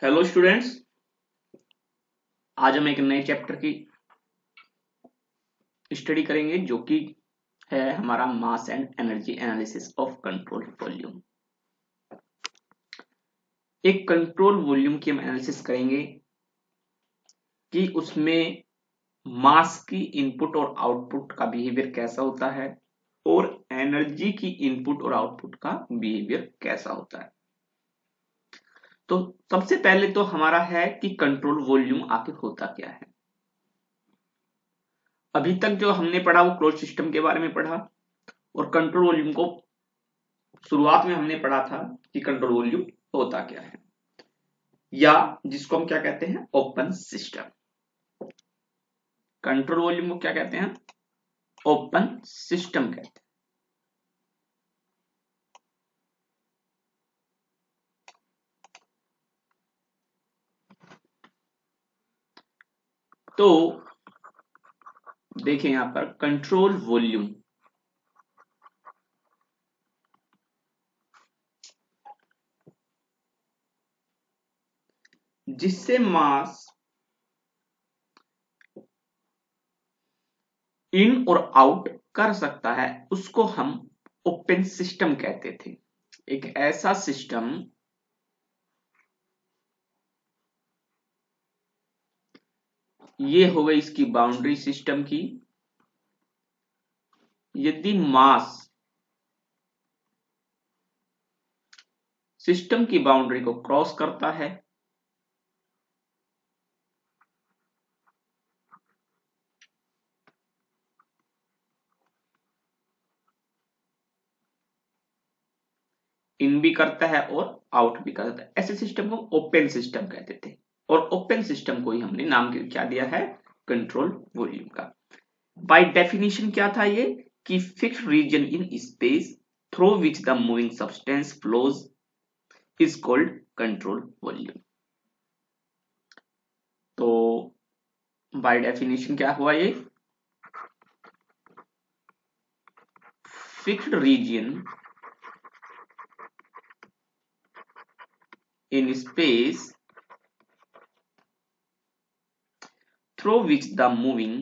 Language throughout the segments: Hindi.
Hello students. आज हम एक नए चैप्टर की स्टडी करेंगे जो कि है हमारा mass and energy analysis of control volume. एक कंट्रोल वॉल्यूम की हम एनालिसिस करेंगे कि उसमें मास की इनपुट और आउटपुट का बिहेवियर कैसा होता है और एनर्जी की इनपुट और आउटपुट का बिहेवियर कैसा होता है। तो सबसे पहले तो हमारा है कि कंट्रोल वॉल्यूम आखिर होता क्या है। अभी तक जो हमने पढ़ा वो क्लोज सिस्टम के बारे में पढ़ा और कंट्रोल वॉल्यूम को शुरुआत में हमने पढ़ा था कि कंट्रोल वॉल्यूम होता क्या है, या जिसको हम क्या कहते हैं, ओपन सिस्टम। कंट्रोल वॉल्यूम को क्या कहते हैं, ओपन सिस्टम कहते हैं। तो देखें यहां पर कंट्रोल वॉल्यूम जिससे मास इन और आउट कर सकता है उसको हम ओपन सिस्टम कहते थे। एक ऐसा सिस्टम ये हो गई इसकी बाउंड्री सिस्टम की। यदि मास सिस्टम की बाउंड्री को क्रॉस करता है इन भी करता है और आउट भी करता है, ऐसे सिस्टम को ओपन सिस्टम कहते थे। और ओपन सिस्टम को ही हमने नाम क्या दिया है, कंट्रोल वॉल्यूम का। बाय डेफिनेशन क्या था ये कि fixed region in space through which the moving substance flows is called control volume. तो बाय डेफिनेशन क्या हुआ, ये fixed region in space through which the moving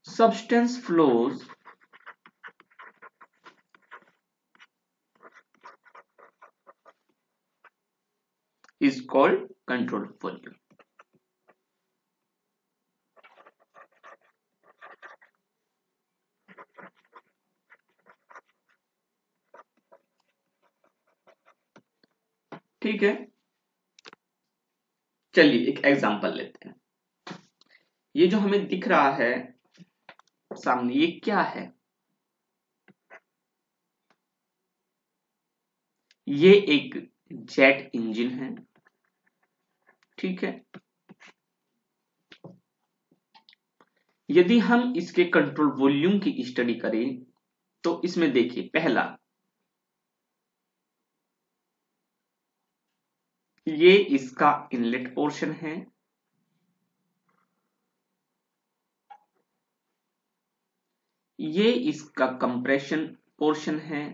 substance flows is called control volume। ठीक है, चलिए एक एग्जांपल लेते हैं। ये जो हमें दिख रहा है सामने, ये क्या है, ये एक जेट इंजन है। ठीक है, यदि हम इसके कंट्रोल वॉल्यूम की स्टडी करें तो इसमें देखिए, पहला ये इसका इनलेट पोर्शन है, ये इसका कंप्रेशन पोर्शन है,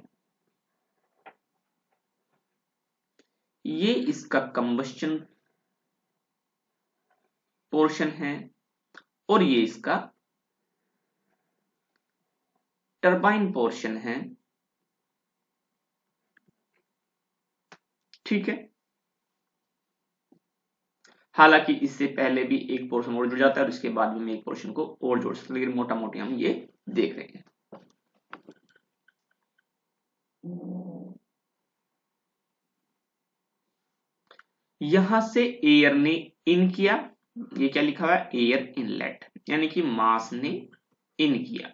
ये इसका कंबस्शन पोर्शन है और ये इसका टरबाइन पोर्शन है। ठीक है, हालांकि इससे पहले भी एक पोर्शन और जुड़ जाता है और इसके बाद भी हम एक पोर्शन को और जोड़ सकते हैं, लेकिन मोटा मोटी हम ये देख रहे हैं। यहां से एयर ने इन किया, ये क्या लिखा हुआ है, एयर इनलेट, यानी कि मास ने इन किया।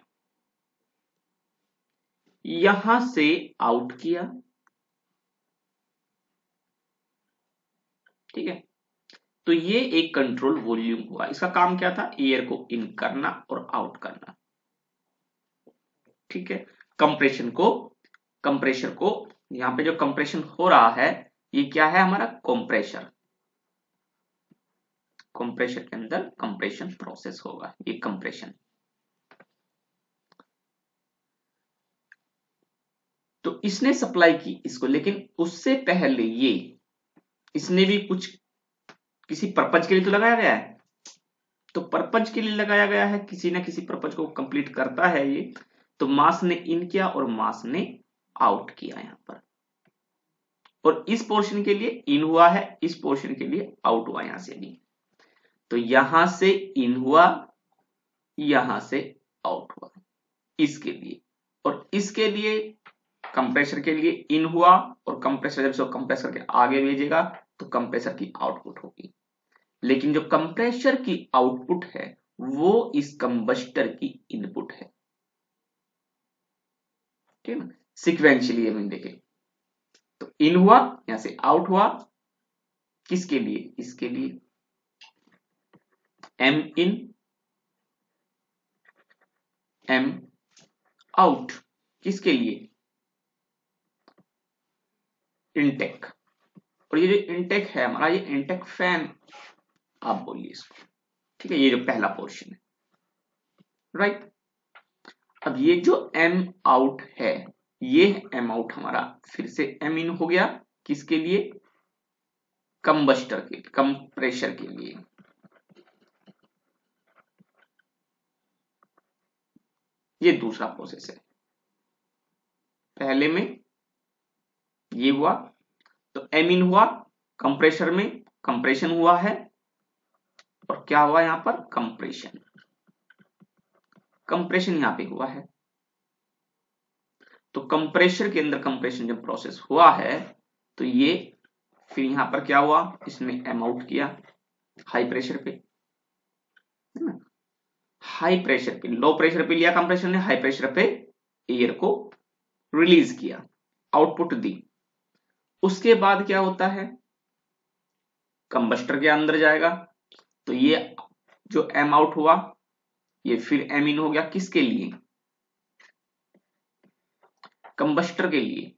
यहां से आउट किया। ठीक है, तो ये एक कंट्रोल वॉल्यूम हुआ। इसका काम क्या था, एयर को इन करना और आउट करना। ठीक है, कंप्रेशर को यहां पे जो कंप्रेशन हो रहा है ये क्या है, हमारा कंप्रेशर। कंप्रेसर के अंदर कंप्रेशन प्रोसेस होगा, ये कंप्रेशन। तो इसने सप्लाई की इसको, लेकिन उससे पहले ये इसने भी कुछ किसी पर्पज के लिए तो लगाया गया है, तो पर्पज के लिए लगाया गया है, किसी ना किसी पर्पज को कंप्लीट करता है ये। तो मास ने इन किया और मास ने आउट किया यहां पर, और इस पोर्शन के लिए इन हुआ है, इस पोर्शन के लिए आउट हुआ यहां से भी। तो यहां से इन हुआ, यहां से आउट हुआ इसके लिए, और इसके लिए कंप्रेसर के लिए इन हुआ, और कंप्रेसर जब इसको कंप्रेसर के आगे भेजेगा तो कंप्रेसर की आउटपुट होगी। लेकिन जो कंप्रेसर की आउटपुट है वो इस कंबस्टर की इनपुट है, ठीक है ना, सिक्वेंशियली हम देखें तो इन हुआ, यहां से आउट हुआ, किसके लिए, इसके लिए एम इन एम आउट, किसके लिए, इनटेक। और ये जो इनटेक है हमारा, ये इनटेक फैन आप बोलिए इसको, ठीक है, ये जो पहला पोर्शन है, राइट। अब ये जो एम आउट है, ये एम आउट हमारा फिर से एम इन हो गया, किसके लिए, कंबस्टर के, कंप्रेसर के लिए। ये दूसरा प्रोसेस है, पहले में ये हुआ तो एम इन हुआ, कंप्रेसर में कंप्रेशन हुआ है, और क्या हुआ यहां पर, कंप्रेशन, कंप्रेशन यहां पे हुआ है। तो कंप्रेसर के अंदर कंप्रेशन जब प्रोसेस हुआ है तो ये फिर यहां पर क्या हुआ, इसने एम आउट किया हाई प्रेशर पे, हाई प्रेशर पे, लो प्रेशर पे लिया कंप्रेसर ने, हाई प्रेशर पे एयर को रिलीज किया, आउटपुट दी। उसके बाद क्या होता है, कंबस्टर के अंदर जाएगा, तो ये जो एम आउट हुआ ये फिर एम इन हो गया, किसके लिए, कंबस्टर के लिए।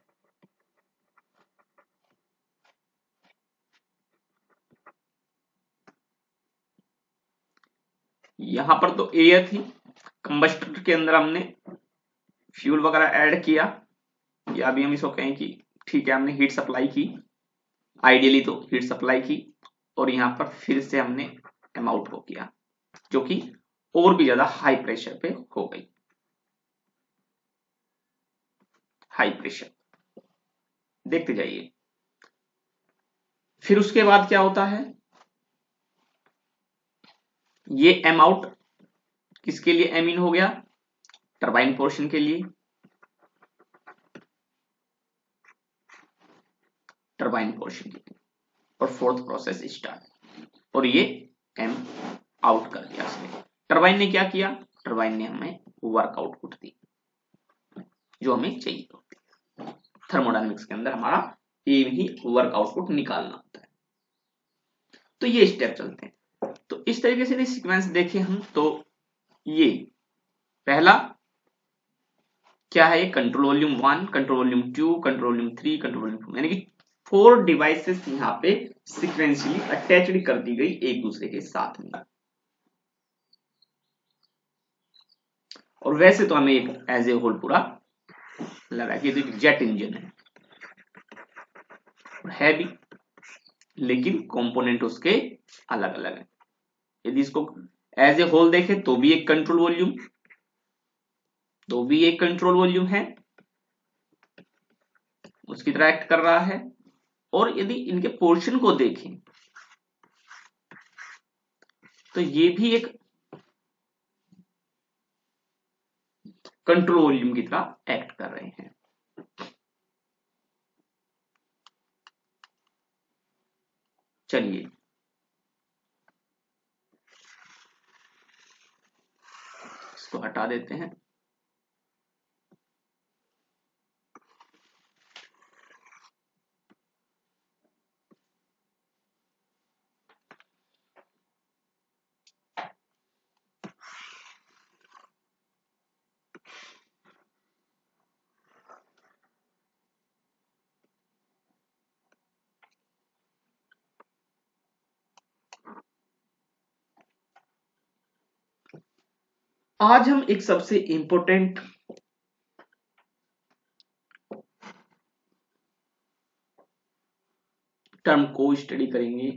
यहां पर तो एयर थी, कंबस्टर के अंदर हमने फ्यूल वगैरह ऐड किया, या अभी हम इसको कहें कि ठीक है हमने हीट सप्लाई की, आइडियली तो हीट सप्लाई की, और यहां पर फिर से हमने एम आउट को किया, जो कि और भी ज्यादा हाई प्रेशर पे हो गई, हाई प्रेशर, देखते जाइए। फिर उसके बाद क्या होता है, ये एम आउट किसके लिए एम इन हो गया, टरबाइन पोर्शन के लिए, टरबाइन पोर्शन के लिए, और फोर्थ प्रोसेस स्टार्ट, और ये एम आउट कर दिया इसने। टरबाइन ने क्या किया, टरबाइन ने हमें वर्क आउटपुट दी जो हमें चाहिए होती है। थर्मोडायनेमिक्स के अंदर हमारा ये ही वर्क आउटपुट निकालना होता है। तो ये स्टेप चलते हैं, तो इस तरीके से सीक्वेंस देखें हम तो ये पहला क्या है, ये control volume 1, control volume 2, control volume 3, control volume 4, यानी कि 4 डिवाइसेस यहाँ पे सिक्वेंशियली अटैच्ड कर दी गई एक दूसरे के साथ में। और वैसे तो हमें एक एज ए होल पूरा लगा कि ये जेट इंजन है भी, लेकिन कंपोनेंट उसके अलग अलग है। यदि इसको एज ए होल देखें तो भी एक कंट्रोल वॉल्यूम, तो भी एक कंट्रोल वॉल्यूम है, उसकी तरह एक्ट कर रहा है। और यदि इनके पोर्शन को देखें तो ये भी एक कंट्रोल वॉल्यूम की तरह एक्ट कर रहे हैं। चलिए इसको हटा देते हैं। आज हम एक सबसे इंपॉर्टेंट टर्म को स्टडी करेंगे।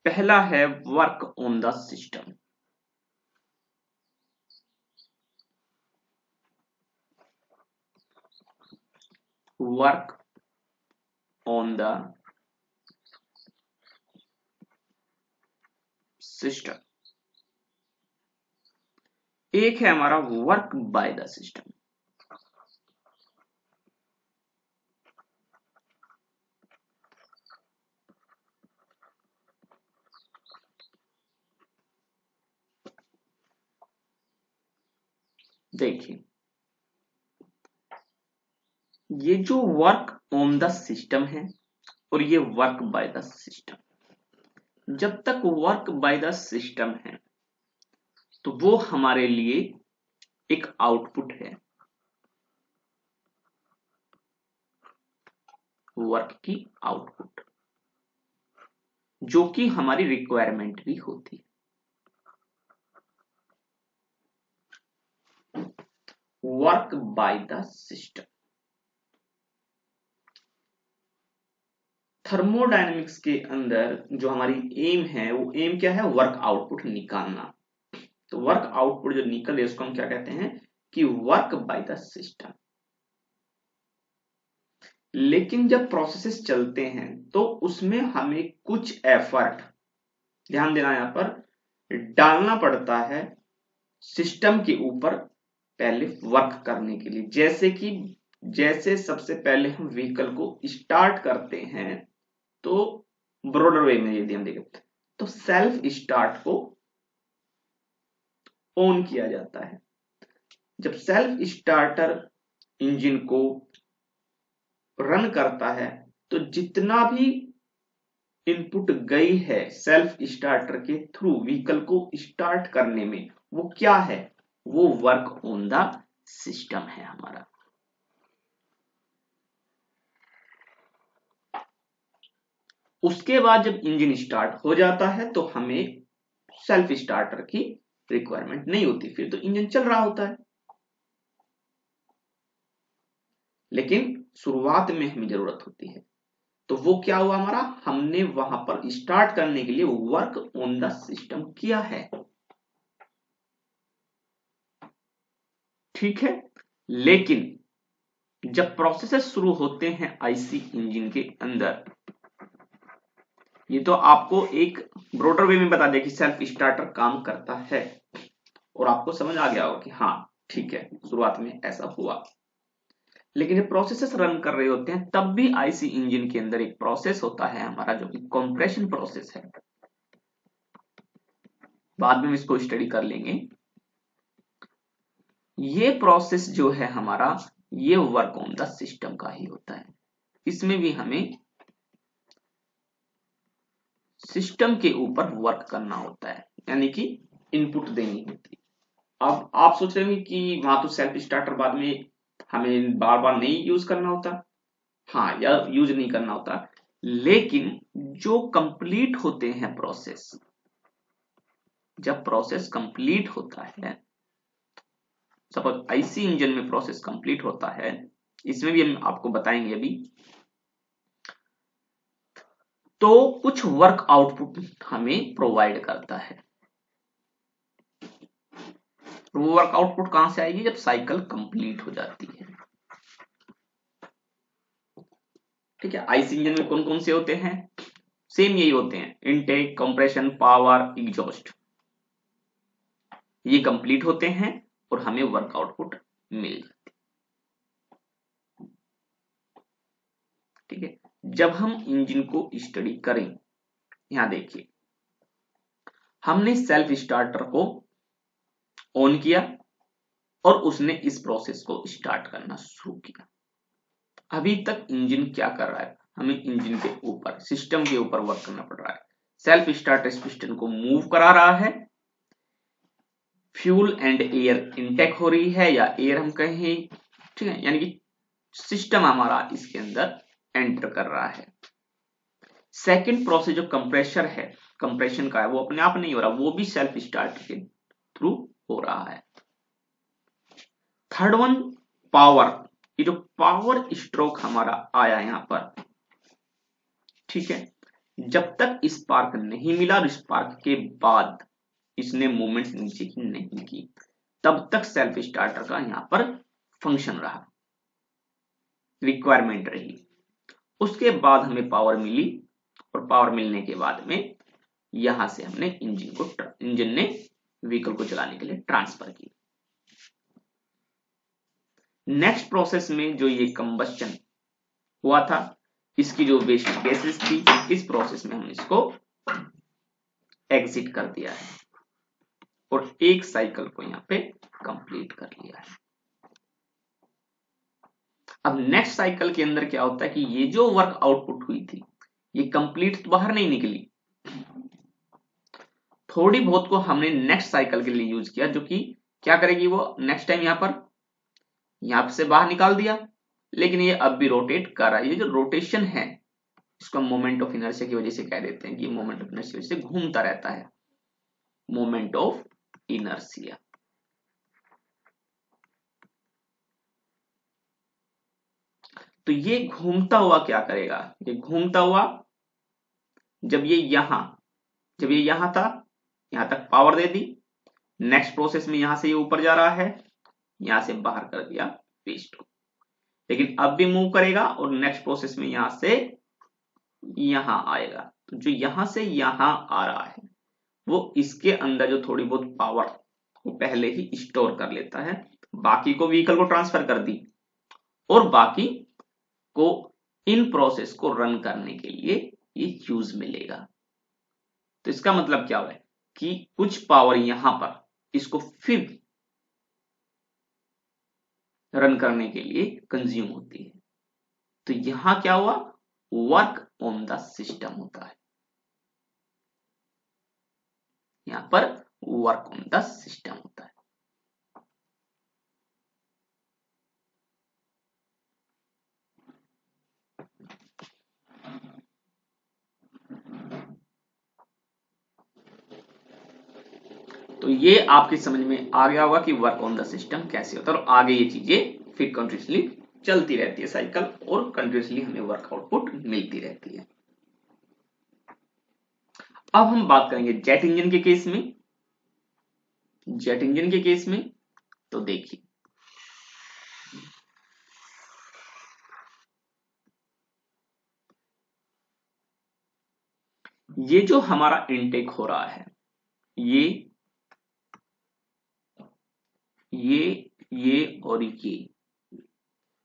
पहला है work on the system. Work on the system. एक है हमारा वर्क बाय द सिस्टम। देखिए, ये जो वर्क ऑन द सिस्टम है और ये वर्क बाय द सिस्टम, जब तक वर्क बाय द सिस्टम है तो वो हमारे लिए एक आउटपुट है, वर्क की आउटपुट, जो कि हमारी रिक्वायरमेंट भी होती है। Work by the system. Thermodynamics के अंदर जो हमारी एम है, वो एम क्या है? वर्क आउटपुट निकालना। तो वर्क आउटपुट जो निकल है उसको हम क्या कहते हैं कि वर्क बाय द सिस्टम। लेकिन जब प्रोसेसेस चलते हैं तो उसमें हमें कुछ एफर्ट, ध्यान देना यहां पर, डालना पड़ता है सिस्टम के ऊपर पहले वर्क करने के लिए। जैसे सबसे पहले हम व्हीकल को स्टार्ट करते हैं तो ब्रॉडर वे में यदि हम देखें तो सेल्फ स्टार्ट को ऑन किया जाता है। जब सेल्फ स्टार्टर इंजन को रन करता है तो जितना भी इनपुट गई है सेल्फ स्टार्टर के थ्रू व्हीकल को स्टार्ट करने में, वो क्या है? वो वर्क ऑन द सिस्टम है हमारा। उसके बाद जब इंजन स्टार्ट हो जाता है तो हमें सेल्फ स्टार्टर की रिक्वायरमेंट नहीं होती, फिर तो इंजन चल रहा होता है। लेकिन शुरुआत में हमें जरूरत होती है, तो वो क्या हुआ हमारा? हमने वहां पर स्टार्ट करने के लिए वर्क ऑन द सिस्टम किया है। ठीक है। लेकिन जब प्रोसेसेस शुरू होते हैं आईसी इंजन के अंदर, ये तो आपको एक ब्रॉडर वे में बता दिया कि सेल्फ स्टार्टर काम करता है और आपको समझ आ गया होगा कि हाँ ठीक है, शुरुआत में ऐसा हुआ। लेकिन जब प्रोसेसेस रन कर रहे होते हैं तब भी आईसी इंजन के अंदर एक प्रोसेस होता है हमारा, जो कि कंप्रेशन प्रोसेस है। बाद में हम इसको स्टडी कर लेंगे। ये प्रोसेस जो है हमारा, ये वर्क ऑन द सिस्टम का ही होता है। इसमें भी हमें सिस्टम के ऊपर वर्क करना होता है, यानी कि इनपुट देनी होती है। अब आप सोच रहे होंगे कि वहां तो सेल्फ स्टार्टर बाद में हमें बार बार नहीं यूज करना होता। हाँ, या यूज नहीं करना होता, लेकिन जो कंप्लीट होते हैं प्रोसेस, जब प्रोसेस कंप्लीट होता है, सपोज आईसी इंजन में प्रोसेस कंप्लीट होता है, इसमें भी हम आपको बताएंगे अभी, तो कुछ वर्क आउटपुट हमें प्रोवाइड करता है। वो वर्क आउटपुट कहां से आएगी? जब साइकिल कंप्लीट हो जाती है। ठीक है। आईसी इंजन में कौन कौन से होते हैं? सेम यही होते हैं, इनटेक, कंप्रेशन, पावर, एग्जॉस्ट। ये कंप्लीट होते हैं और हमें वर्क आउटपुट मिल जाती है। ठीक है। जब हम इंजन को स्टडी करें, यहां देखिए, हमने सेल्फ स्टार्टर को ऑन किया और उसने इस प्रोसेस को स्टार्ट करना शुरू किया। अभी तक इंजन क्या कर रहा है? हमें इंजन के ऊपर, सिस्टम के ऊपर वर्क करना पड़ रहा है। सेल्फ स्टार्टर पिस्टन को मूव करा रहा है, फ्यूल एंड एयर इनटेक हो रही है, या एयर हम कहें, ठीक है, यानी कि सिस्टम हमारा इसके अंदर एंटर कर रहा है। सेकंड प्रोसेस जो कंप्रेशर है, कंप्रेशन का है, वो अपने आप नहीं हो रहा, वो भी सेल्फ स्टार्ट के थ्रू हो रहा है। थर्ड वन पावर, ये जो पावर स्ट्रोक हमारा आया यहां पर, ठीक है, जब तक स्पार्क नहीं मिला और स्पार्क के बाद इसने मूवमेंट नीचे की नहीं की, तब तक सेल्फ स्टार्टर का यहां पर फंक्शन रहा, रिक्वायरमेंट रही। उसके बाद हमें पावर मिली और पावर मिलने के बाद में यहां से हमने इंजन ने व्हीकल को चलाने के लिए ट्रांसफर की। नेक्स्ट प्रोसेस में जो ये कंबस्शन हुआ था, इसकी जो वेस्ट गैसेस थी, इस प्रोसेस में हमने इसको एग्जिट कर दिया है और एक साइकिल को यहां पे कंप्लीट कर लिया है। अब नेक्स्ट साइकिल के अंदर क्या होता है कि ये जो वर्क आउटपुट हुई थी, ये कंप्लीट तो बाहर नहीं निकली, थोड़ी बहुत को हमने नेक्स्ट साइकिल के लिए यूज किया, जो कि क्या करेगी वो नेक्स्ट टाइम यहां से बाहर निकाल दिया, लेकिन ये अब भी रोटेट कर रहा है। ये जो रोटेशन है, इसको मोमेंट ऑफ इनर्शिया की वजह से कह देते हैं कि मोमेंट ऑफ इनर्शिया से घूमता रहता है, मोमेंट ऑफ इनर्शिया। तो ये घूमता हुआ क्या करेगा, ये घूमता हुआ जब ये यहां था, यहां तक पावर दे दी, नेक्स्ट प्रोसेस में यहां से ये ऊपर जा रहा है, यहां से बाहर कर दिया वेस्ट को, लेकिन अब भी मूव करेगा और नेक्स्ट प्रोसेस में यहां से यहां आएगा। तो जो यहां से यहां आ रहा है, वो इसके अंदर जो थोड़ी बहुत पावर वो पहले ही स्टोर कर लेता है, बाकी को व्हीकल को ट्रांसफर कर दी और बाकी को इन प्रोसेस को रन करने के लिए ये यूज मिलेगा। तो इसका मतलब क्या है कि कुछ पावर यहां पर इसको फिर रन करने के लिए कंज्यूम होती है। तो यहां क्या हुआ, वर्क ऑन द सिस्टम होता है, यहां पर वर्क ऑन द सिस्टम होता है। तो ये आपकी समझ में आ गया होगा कि वर्क ऑन द सिस्टम कैसे होता है, और आगे ये चीजें फिर कंटिन्यूसली चलती रहती है साइकिल, और कंटिन्यूसली हमें वर्क आउटपुट मिलती रहती है। अब हम बात करेंगे जेट इंजन के केस में। जेट इंजन के केस में तो देखिए, ये जो हमारा इनटेक हो रहा है, ये और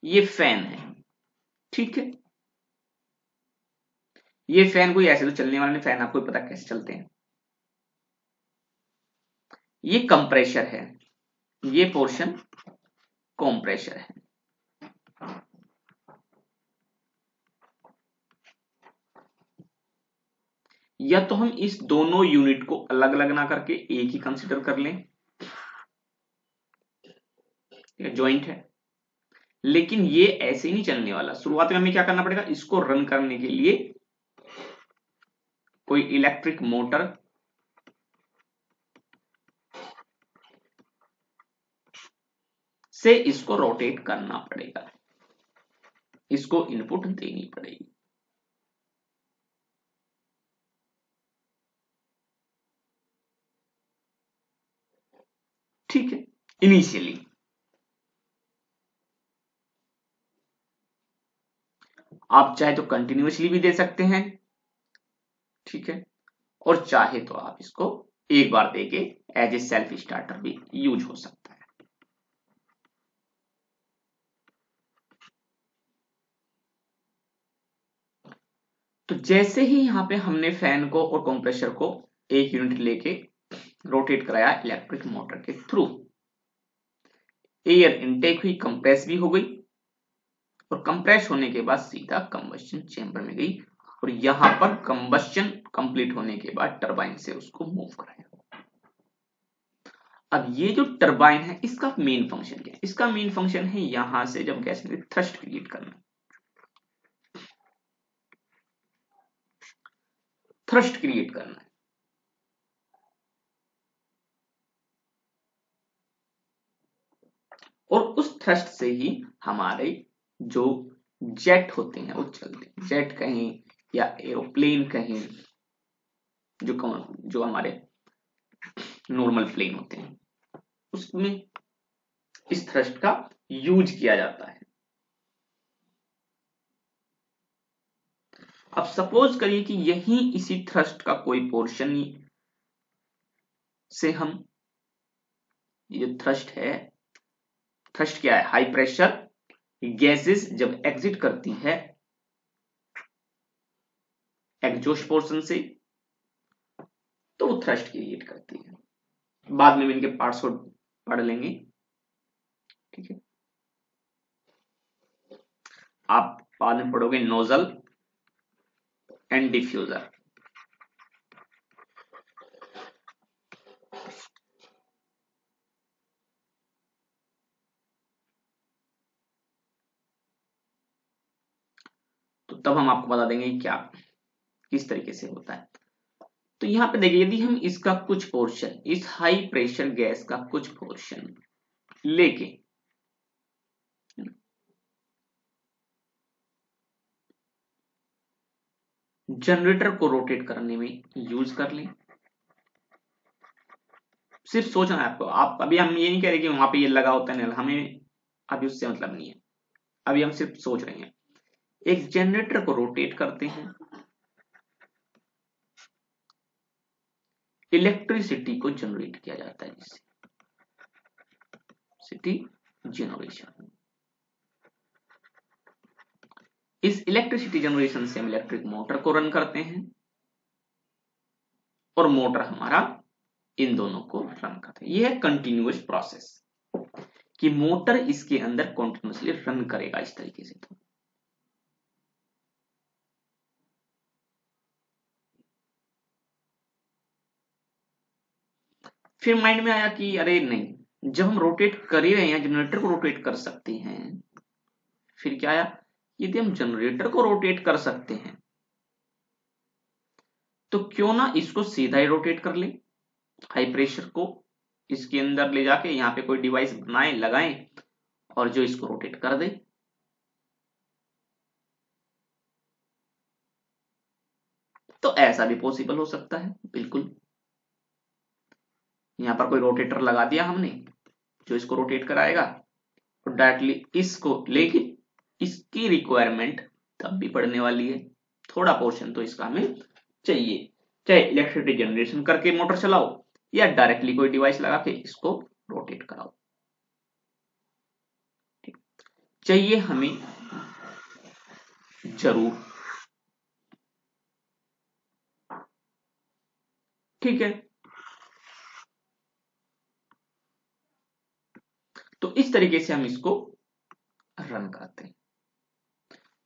ये फैन है, ठीक है। ये फैन कोई ऐसे तो चलने वाले नहीं, फैन आपको पता कैसे चलते हैं। ये कंप्रेशर है, ये पोर्शन कंप्रेशर है। या तो हम इस दोनों यूनिट को अलग अलग ना करके एक ही कंसीडर कर लें, जॉइंट है, लेकिन ये ऐसे ही नहीं चलने वाला। शुरुआत में हमें क्या करना पड़ेगा, इसको रन करने के लिए कोई इलेक्ट्रिक मोटर से इसको रोटेट करना पड़ेगा, इसको इनपुट देनी पड़ेगी। ठीक है, इनिशियली आप चाहे तो कंटिन्यूअसली भी दे सकते हैं, ठीक है, और चाहे तो आप इसको एक बार देके एज ए सेल्फ स्टार्टर भी यूज हो सकता है। तो जैसे ही यहां पे हमने फैन को और कंप्रेसर को एक यूनिट लेके रोटेट कराया इलेक्ट्रिक मोटर के थ्रू, एयर इनटेक हुई, कंप्रेस भी हो गई, और कंप्रेस होने के बाद सीधा कंबस्शन चेंबर में गई, और यहां पर कंबस्शन कंप्लीट होने के बाद टरबाइन से उसको मूव कराया। अब ये जो टरबाइन है, इसका मेन फंक्शन क्या है, इसका मेन फंक्शन है यहां से जब गैस में थ्रस्ट क्रिएट करना, थ्रस्ट क्रिएट करना है। और उस थ्रस्ट से ही हमारे जो जेट होते हैं वो चलते हैं, जेट कहें या एरोप्लेन कहें, जो हमारे नॉर्मल प्लेन होते हैं उसमें इस थ्रस्ट का यूज किया जाता है। अब सपोज करिए कि यही इसी थ्रस्ट का कोई पोर्शन से हम, ये थ्रस्ट है, थ्रस्ट क्या है, हाई प्रेशर गैसेस जब एग्जिट करती है एग्जॉस्ट पोर्शन से तो वो थ्रस्ट क्रिएट करती है। बाद में इनके पार्ट्स को पढ़ लेंगे, ठीक है। आप बाद में पढ़ोगे नोजल एंड डिफ्यूजर। तो तब हम आपको बता देंगे कि क्या किस तरीके से होता है। तो यहां पे देखिए, यदि हम इसका कुछ पोर्शन, इस हाई प्रेशर गैस का कुछ पोर्शन लेके जनरेटर को रोटेट करने में यूज कर लें, सिर्फ सोचना है आपको। आप अभी हम ये नहीं कह रहे कि वहां पे ये लगा होता है, हमें अभी उससे मतलब नहीं है, अभी हम सिर्फ सोच रहे हैं। एक जनरेटर को रोटेट करते हैं, इलेक्ट्रिसिटी को जनरेट किया जाता है, जिससे सिटी जनरेशन। इस इलेक्ट्रिसिटी जनरेशन से हम इलेक्ट्रिक मोटर को रन करते हैं और मोटर हमारा इन दोनों को रन करते हैं। यह है कंटिन्यूअस प्रोसेस कि मोटर इसके अंदर कंटिन्यूअसली रन करेगा इस तरीके से। तो फिर माइंड में आया कि अरे नहीं, जब हम रोटेट कर ही रहे हैं, जनरेटर को रोटेट कर सकते हैं, फिर क्या आया, यदि हम जनरेटर को रोटेट कर सकते हैं तो क्यों ना इसको सीधा ही रोटेट कर ले, हाई प्रेशर को इसके अंदर ले जाके यहाँ पे कोई डिवाइस बनाए लगाएं और जो इसको रोटेट कर दे। तो ऐसा भी पॉसिबल हो सकता है, बिल्कुल। यहाँ पर कोई रोटेटर लगा दिया हमने जो इसको रोटेट कराएगा और डायरेक्टली इसको लेके इसकी रिक्वायरमेंट तब भी पड़ने वाली है, थोड़ा पोर्शन तो इसका हमें चाहिए, चाहे इलेक्ट्रिसिटी जनरेशन करके मोटर चलाओ या डायरेक्टली कोई डिवाइस लगा के इसको रोटेट कराओ, ठीक चाहिए हमें जरूर, ठीक है। तो इस तरीके से हम इसको रन करते हैं।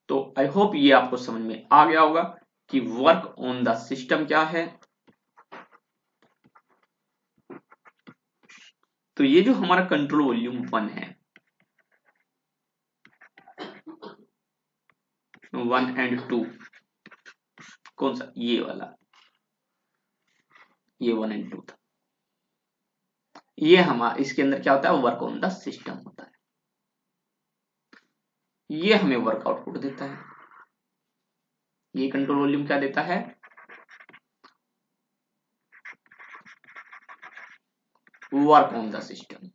तो आई होप ये आपको समझ में आ गया होगा कि वर्क ऑन द सिस्टम क्या है। तो ये जो हमारा कंट्रोल वॉल्यूम 1 है, 1 एंड 2, कौन सा, ये वाला, ये 1 एंड 2 था। ये हमारा इसके अंदर क्या होता है, वर्क ऑन द सिस्टम होता है। ये हमें वर्क आउटपुट देता है। ये कंट्रोल वॉल्यूम क्या देता है, वर्क ऑन द सिस्टम,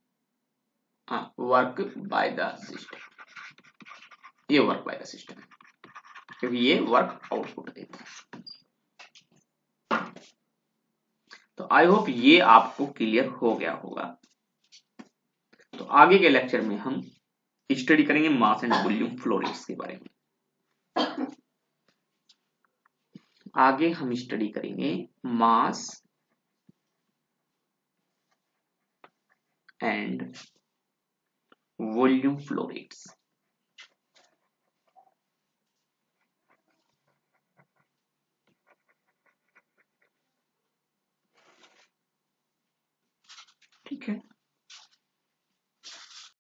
हाँ, वर्क बाय द सिस्टम, ये वर्क बाय द सिस्टम है क्योंकि ये वर्क आउटपुट देता है। तो आई होप ये आपको क्लियर हो गया होगा। तो आगे के लेक्चर में हम स्टडी करेंगे mass and volume flow rates के बारे में। आगे हम स्टडी करेंगे mass and volume flow rates. ठीक है।